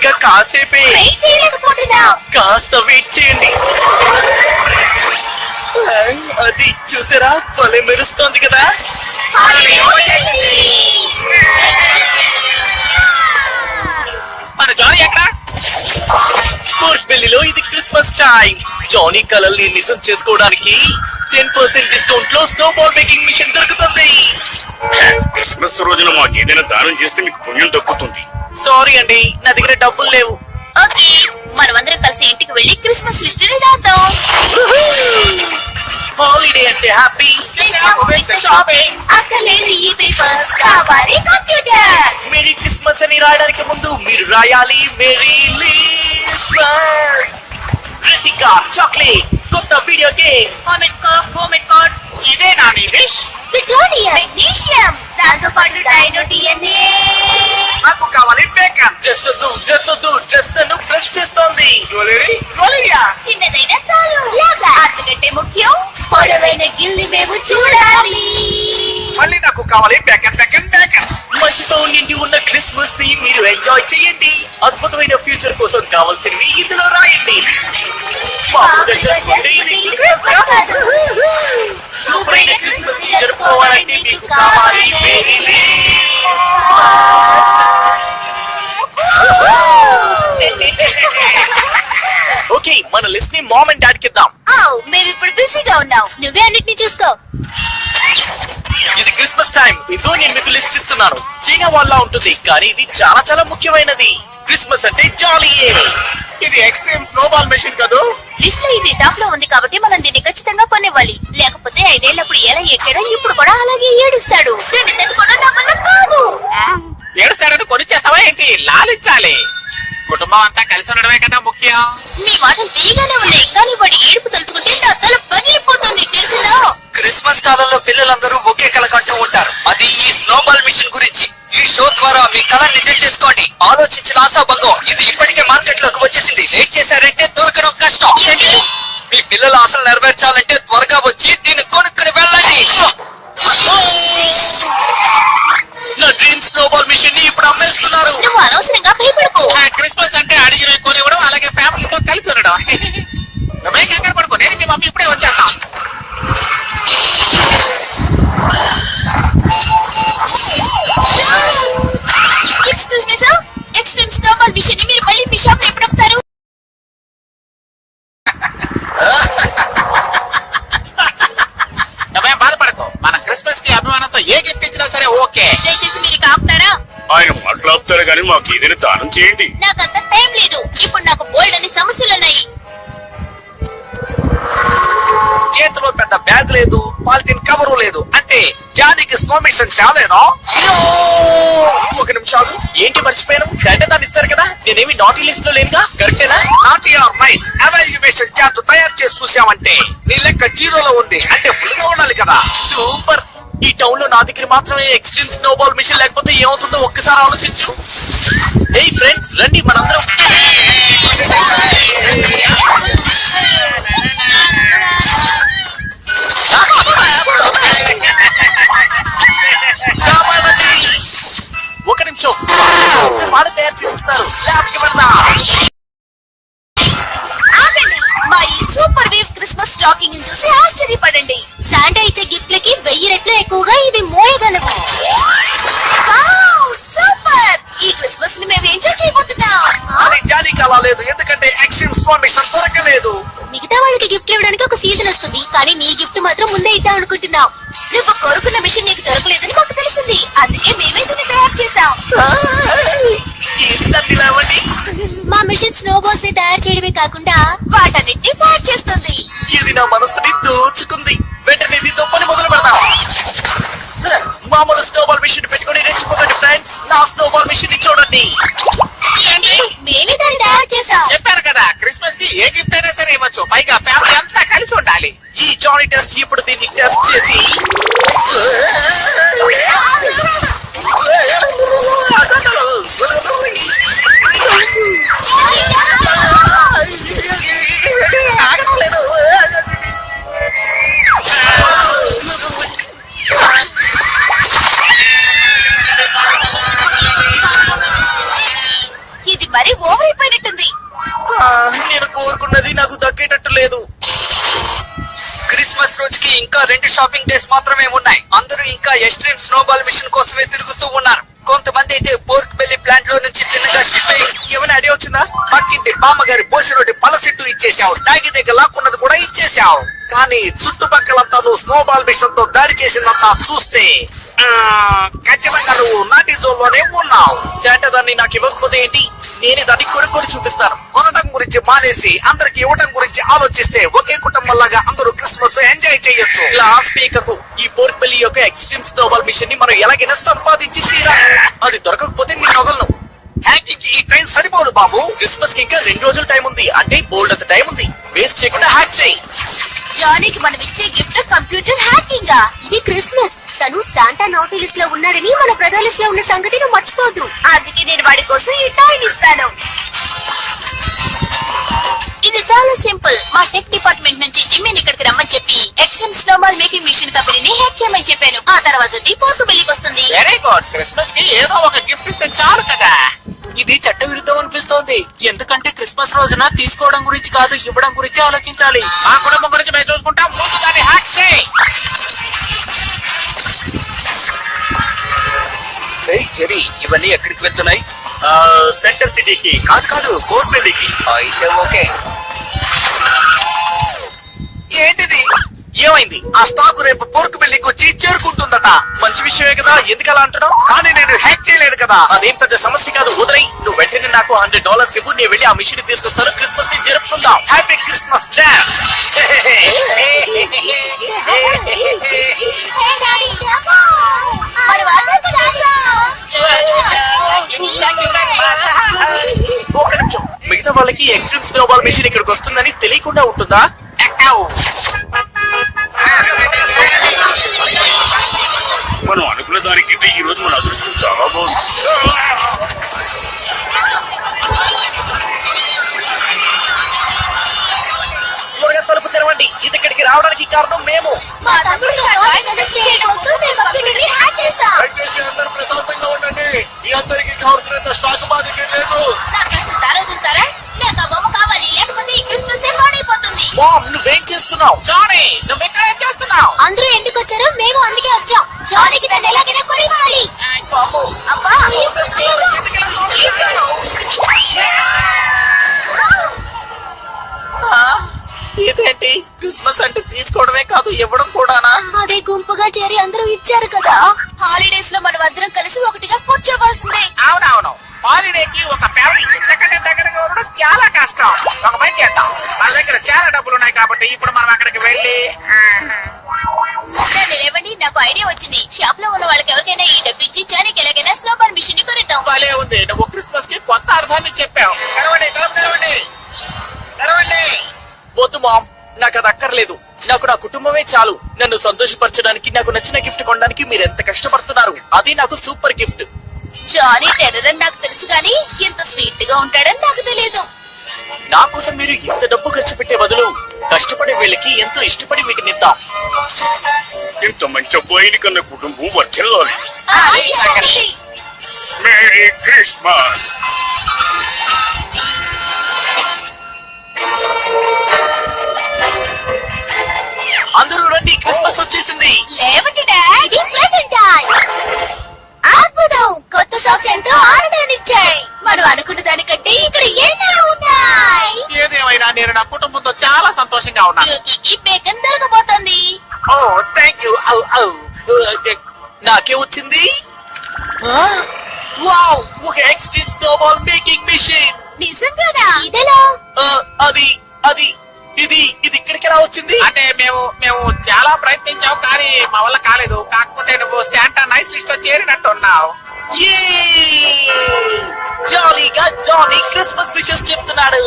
ఇంకా కాసేపే. కాస్త వెయిట్ చేయండి. అది చూసారా, భలే మెరుస్తోంది కదా. మన జానీ ఎక్కడ? కోర్ట్బెల్లిలో ఇది క్రిస్మస్ టైం. జానీ కలల్ని నిజం చేసుకోవడానికి 10% డిస్కౌంట్ లో స్నోబాల్ మేకింగ్ మిషన్ దొరుకుతుంది. క్రిస్మస్ రోజున మాకు ఏదైనా దానం చేస్తే మీకు పుణ్యం దక్కుతుంది. సారీ అండి, నా దగ్గర డబ్బులు లేవు. ఓకే, మనమందరం కలిసి ఇంటికి వెళ్ళి క్రిస్మస్ లిస్ట్ రాద్దాం. హాలిడే అంటే హ్యాపీ. అక్కర్లేదు ఈ పేపర్స్, కావాలి కంప్యూటర్. మేరీ క్రిస్మస్ అని రాయడానికి ముందు మీరు రాయాలి మేరీ క్రిస్మస్. రసికా చాక్లెట్, కొత్త వీడియో గేమ్, హోమ్ కార్డ్. ఇదే నా నీ విష్. ప్లూటోనియం, మెగ్నీషియం, దాంతో పాటు డైనో డిఎన్ఏ. నాకు కావాలి బేకన్. డ్రెస్ వద్దు, డ్రెస్ నన్ను ఫ్రెష్ చేస్తోంది. చిన్నదైనా చాలు. అంతకంటే ముఖ్యం పొడవైన గిల్లి మేము చూడాలి. మళ్ళీ నాకు కావాలి బేకన్ బేకన్ బేకన్. మంచుతో నిండి ఉన్న క్రిస్మస్ ని మీరు ఎంజాయ్ చేయండి. అద్భుతమైన ఫ్యూచర్ కోసం కావాల్సినవి ఇందులో రాయండి. సూపర్ అయిన క్రిస్మస్ ని జరుపుకోవాలంటే మీకు కావాలి మేరీ ఓకే, మన లిస్ట్ ని మామ్ అండ్ డాడ్ కి ఇద్దాం. మేము ఇప్పుడు బిజీగా ఉన్నాం, నువ్వే అన్నిటిని చూసుకో. ఇది క్రిస్మస్ టైం. ఇదో నేను మీకు లిస్ట్ ఇస్తున్నాను. చైనా వాళ్ళ ఉంటుంది, కానీ ఇది చాలా చాలా ముఖ్యమైనది. క్రిస్మస్ అంటే జాలీయే. ఇది ఎక్స్ట్రీమ్ స్నోబాల్ మెషిన్ కదా. లిస్ట్ లో ఇది టాప్ లో ఉంది కాబట్టి మనం దీన్ని ఖచ్చితంగా కొనివ్వాలి. లేకపోతే 5 ఏళ్లప్పుడు ఎలా ఏడ్చాడో ఇప్పుడు కూడా అలాగే ఏడుస్తాడు. దీన్ని తట్టుకోవడం నా వల్ల కాదు. ఏడుస్తాడని కొనిచ్చేస్తావా ఏంటి? లాలించాలి. కుటుంబం అంతా కలిసి ఉండడమే కదా ముఖ్యం. నీ మాటలు తీయగానే ఉన్నాయి, కానీ వాడి ఏడుపు తలుచుకుంటే నా తల పగిలిపోతుంది, తెలిసిందా? క్రిస్మస్ కాలంలో పిల్లలందరూ ఒకే కళ కంటూ ఉంటారు. అది ఈ స్నోబాల్ మిషన్ గురించి. ఈ షో ద్వారా మీ కళ నిజం చేసుకోండి. ఆలోచించిన ఆశాభంగం. ఇది ఇప్పటికే మార్కెట్ లోకి వచ్చేసింది. లేట్ చేశారంటే దొరకడం కష్టం. మీ పిల్లల ఆశలు నెరవేర్చాలంటే త్వరగా వచ్చి దీన్ని కొనుక్కుని వెళ్ళండి. నా డ్రీమ్ స్నోబాల్ మిషన్ ని ఇప్పుడు అమ్మేస్తున్నారు. నువ్వు అనవసరంగా భయపడుకో. క్రిస్మస్ అంటే అడిగిన కొనివ్వడం, అలాగే ఫ్యామిలీతో కలిసి ఉండడం. నువ్వే కంగారు పడుకో, నేను మీ మమ్మీ ఇప్పుడే వచ్చేస్తాం. Excuse me sir, extreme snowball mission ని మీరు మళ్ళీ మీ షాప్ లో ఎప్పుడు అమ్ముతారు? నువ్వేం బాధపడకు, మన క్రిస్మస్ కి అభిమానంతో ఏ గిఫ్ట్ ఇచ్చినా సరే ఓకే. దయచేసి మీరు కాపుతారా? ఆయన మాట్లాడుతారు కానీ మాకు ఏదైనా దానం చేయండి. నాకంత టైం లేదు. ఇప్పుడు నాకు బోల్డ్ అనే సమస్యలున్నాయి. చేతిలో పెద్ద బ్యాగ్ లేదు, పాలిథిన్ కవరు లేదు. అంటే జానీకి స్నో మిషన్ తేలేదా? ఒక నిమిషాలు, ఏంటి మర్చిపోయాను? సండే దాన్ని ఇస్తారు కదా. నేనేమి నాటీ లిస్ట్ లో లేనుగా. కరెక్టేనా? Naughty or nice evaluation chart తయారు చేసి చూసామంటే నీ లెక్క జీరోలో ఉంది. అంటే ఫుల్ గా ఉండాలి కదా. సూపర్. ఈ టౌన్ లో నా దగ్గర మాత్రమే ఎక్స్ట్రీమ్ స్నోబాల్ మిషన్ లేకపోతే ఏమవుతుందో ఒక్కసారి ఆలోచించు. హే ఫ్రెండ్స్, రండి మనందరం. ఒక నిమిషం, వాళ్ళు తయారు చేసిస్తారు. ఆగండి, మా ఈ సూపర్ వేవ్ క్రిస్మస్ స్టాకింగ్ చూసి ఆశ్చర్యపడండి. శాంటా ఇచ్చే గిఫ్ట్లకి 1000 రెట్లు ఎక్కువగా ఇవి మోయగలవు. సూపర్! ఈ క్రిస్మస్ ని మేము ఎంజాయ్ చేయబోతున్నాం. అది జానీకి అలా లేదు, ఎందుకంటే ఎక్స్ట్రీమ్ స్నో మిషన్ దొరకలేదు. మిగతా వాళ్ళకి గిఫ్ట్ ఇవ్వడానికి ఒక సీజన్ వస్తుంది, కానీ నీ గిఫ్ట్ మాత్రం ముందే ఇద్దాం అనుకుంటున్నాం. నువ్వు కోరుకున్న మిషన్ నీకు దొరకలేదని మాకు తెలిసింది, అందుకే మేమే దీన్ని తయారు చేసాం. మా మిషన్ స్నోబాల్స్ ని తయారు చేయడమే కాకుండా వాటన్నిటిని ఫైర్ చేస్తుంది. ఇది నా మనసుని దోచుకుంది. వెంటనే దీంతో పని మొదలు పెడదాం. మామూలు స్నోబాల్ మిషన్ పెట్టుకుని రెచ్చిపోకండి ఫ్రెండ్స్. నా స్నోబాల్ మిషన్ ని చూడండి. మేమే దాన్ని తయారు చేసాం. చెప్పారు కదా, క్రిస్మస్ కి ఏ గిఫ్ట్ అయినా సరే ఇవ్వచ్చు. పైగా ఫ్యామిలీ అంతా కలిసి ఉండాలి. ఈ జానీ టెస్ట్ ఇప్పుడు దీన్ని టెస్ట్ చేసి ఇది మరి ఓవర్ ఇంకా 2 షాపింగ్ డేస్ మాత్రమే ఉన్నాయి. అందరూ ఇంకా ఎక్స్ట్రీమ్ స్నోబాల్ మిషన్ కోసమే తిరుగుతూ ఉన్నారు. కొంతమంది అయితే పోర్క్ బెల్లి ప్లాంట్ లో నుంచి చిన్నగా షిప్ అయ్యి ఏమైనా ఐడియా వచ్చిందా? పక్కింటి బామ్మగారి పోసినోటి పలసెట్టు ఇచ్చేసావు, డాగి దగ్గర లాక్కున్నది కూడా ఇచ్చేసావు. కానీ చుట్టుపక్కలంతా నువ్వు స్నోబాల్ మిషన్ తో దాడి చేసిందంతా చూస్తే ఖచ్చితంగా నువ్వు నాటి జోన్ లోనే ఉన్నావు. శాంటా దాన్ని నాకు ఇవ్వకపోతే ఏంటి? నేనే దాన్ని కొనుక్కొని చూపిస్తాను. కొనడం గురించి మానేసి అందరికి ఇవ్వడం గురించి ఆలోచిస్తే ఒకే కుటుంబం లాగా అందరూ క్రిస్మస్ ఎంజాయ్ చేయొచ్చు. లాస్ట్ స్పీకర్ ఈ పోర్క్ బెల్లి యొక్క ఎక్స్ట్రీమ్ స్నోబాల్ మిషన్ ని మనం ఎలాగైనా సంపాదించి తీరాలి. అది దొరకకపోతే నీ నగలను హ్యాకింగ్ కి ఈ టైం సరిపోదు బాబు. క్రిస్మస్ కి ఇంకా 2 రోజులు టైం ఉంది. అంటే బోల్డ్ అంత టైం ఉంది. వేస్ట్ చేయకుండా హ్యాక్ చేయి. జానీకి మనం ఇచ్చే గిఫ్ట్ కంప్యూటర్ హ్యాకింగ్. ఇది క్రిస్మస్. తను శాంటా నోటీ లిస్ట్ లో ఉన్నాడని మన ప్రజా లిస్ట్ లో ఉన్న సంగతి నువ్వు మర్చిపోద్దు. అందుకే నేను వాడి కోసం ఈ టాయ్ ఇస్తాను. ఇది చాలా సింపుల్. మా టెక్ డిపార్ట్మెంట్ నుంచి జిమ్మిని ఇక్కడికి రమ్మని చెప్పి ఎక్స్ట్రీమ్ స్నోబాల్ మేకింగ్ మిషన్ కంపెనీని హ్యాక్ చేయమని చెప్పాను. ఆ తర్వాత పోర్క్ బెల్లికి వస్తుంది. Very good. క్రిస్మస్ కి ఏదో ఒక గిఫ్ట్ ఇస్తే చాలు కదా. ఇది చట్ట విరుద్ధం అనిపిస్తోంది. ఎందుకంటే క్రిస్మస్ రోజున తీసుకోవడం గురించి కాదు, ఇవ్వడం గురించి ఆలోచించాలి. మా కుటుంబం గురించి మేము చూసుకుంటాం. ముందు దాన్ని హ్యాక్ చేయి. జెరీ, ఇవన్నీ ఎక్కడికి వెళ్తున్నాయి? సెంటర్ సిటీకి. కాదు పోర్క్ బెల్లికి. అయితే ఓకే. ఏంటిది? ఏమైంది? ఆ స్టాక్ రేపు పోర్క్ బెల్లికి వచ్చి చేరుకుంటుందట. మంచి విషయమే కదా, ఎందుకు అలా అంటున్నావు? కానీ నేను హ్యాక్ చేయలేదు కదా. అదేం పెద్ద సమస్య కాదు, వదిలేయ్. నువ్వు వెంటనే నాకు $100 ఇవ్వు, నేను వెళ్ళి ఆ మిషన్ తీసుకొస్తాను. క్రిస్మస్ ని జరుపుకుందాం. Happy Christmas day. ఒక్క నిమిషం. మిగతా వాళ్ళకి ఎక్స్ట్రీమ్ స్నోబాల్ మిషన్ ఇక్కడికి వస్తుందని తెలియకుండా ఉంటుందా? మనం అనుకున్న దానికంటే ఈ రోజు మన అదృష్టం చాలా బాగుంది. త్వరగా తలుపు తెరవండి. ఇది ఇక్కడికి రావడానికి కారణం మేము. మా తమ్ముడు హ్యాక్ చేశాం. దయచేసి అందరూ ప్రశాంతంగా ఉండండి. మీ అందరికీ కావాల్సినంత స్టాక్ మా దగ్గర లేదు. మామ్, నువ్వేం చేస్తున్నావు? జానీ, నువ్వు ఇక్కడే చేస్తున్నావు. అందరూ ఎందుకు వచ్చారో మేము అందుకే వచ్చాం. జానీకి దాన్ని ఎలాగైనా కొనివ్వాలి. బాబు, అబ్బా ఇదేంటి? క్రిస్మస్ అంటే తీసుకోవడమే కాదు, ఇవ్వడం కూడానా? అదే గుంపుగా చేరి అందరూ ఇచ్చారు కదా. హాలిడేస్ లో మనం అందరం కలిసి ఒకటిగా కూర్చోవలసిందే. అవునవును. హాలిడేకి ఒక ఫ్యామిలీ ఇంతకంటే దగ్గరగా ఉండడం చాలా కష్టం. ఒక పని చేద్దాం. మన దగ్గర చాలా డబ్బులు ఉన్నాయి కాబట్టి ఇప్పుడు మనం అక్కడికి వెళ్ళి లేవండి, నాకు ఐడియా వచ్చింది. షాప్ లో ఉన్న వాళ్ళకి ఎవరికైనా ఈ డబ్బు ఇచ్చి జానీకి ఎలాగైనా స్నోబాల్ మిషన్ ని కొనిద్దాం. భలే ఉంది. నువ్వు క్రిస్మస్ కి కొత్త అర్థాన్ని చెప్పావు. తెరవండి, తెరవండి, తెరవండి. వద్దు మామ్, నాకు అది అక్కర్లేదు. నాకు నా కుటుంబమే చాలు. నన్ను సంతోషపరచడానికి, నాకు నచ్చిన గిఫ్ట్ కొనడానికి మీరు ఎంత కష్టపడుతున్నారు. అది నాకు సూపర్ గిఫ్ట్. జానీ టెర్రర్ నాకు తెలుసు కానీ ఇంత స్వీట్ గా ఉంటాడని నాకు తెలియదు. నా కోసం మీరు ఇంత డబ్బు ఖర్చు పెట్టే బదులు కష్టపడే వీళ్ళకి ఎంతో ఇష్టపడి వీటిని ఇద్దాం. ఇంత మంచి అబ్బాయిని కన్న కుటుంబం వర్ధిల్లాలి. అది సంగతి. Merry Christmas. అందరూ రండి, క్రిస్మస్ వచ్చేసింది. లేవండి డాడ్, ఇది ప్రెజెంట్ టైం. అద్భుతం. కొత్త సాక్స్ ఎంతో ఆనందాన్నిచ్చాయి. మనం అనుకున్న దానికంటే ఇక్కడ ఎన్నో ఉన్నాయి. ఏదేమైనా నేను నా కుటుంబంతో చాలా సంతోషంగా ఉన్నాను. యూకీకి బేకన్ దొరకబోతోంది. Oh thank you. నాకే వచ్చింది. వావ్, ఒక ఎక్స్ట్రీమ్ స్నోబాల్ మేకింగ్ మిషన్. నిజంగానా? ఇదెలా? అది అది ఇది ఇది ఇక్కడికి ఎలా వచ్చింది? అంటే మేము చాలా ప్రయత్నించావు కానీ మా వల్ల కాలేదు. కాకపోతే నువ్వు శాంటా నైస్ లిస్ట్ లో చేరినట్టున్నావు. జాలీగా జానీ క్రిస్మస్ విషెస్ చెప్తున్నాడు.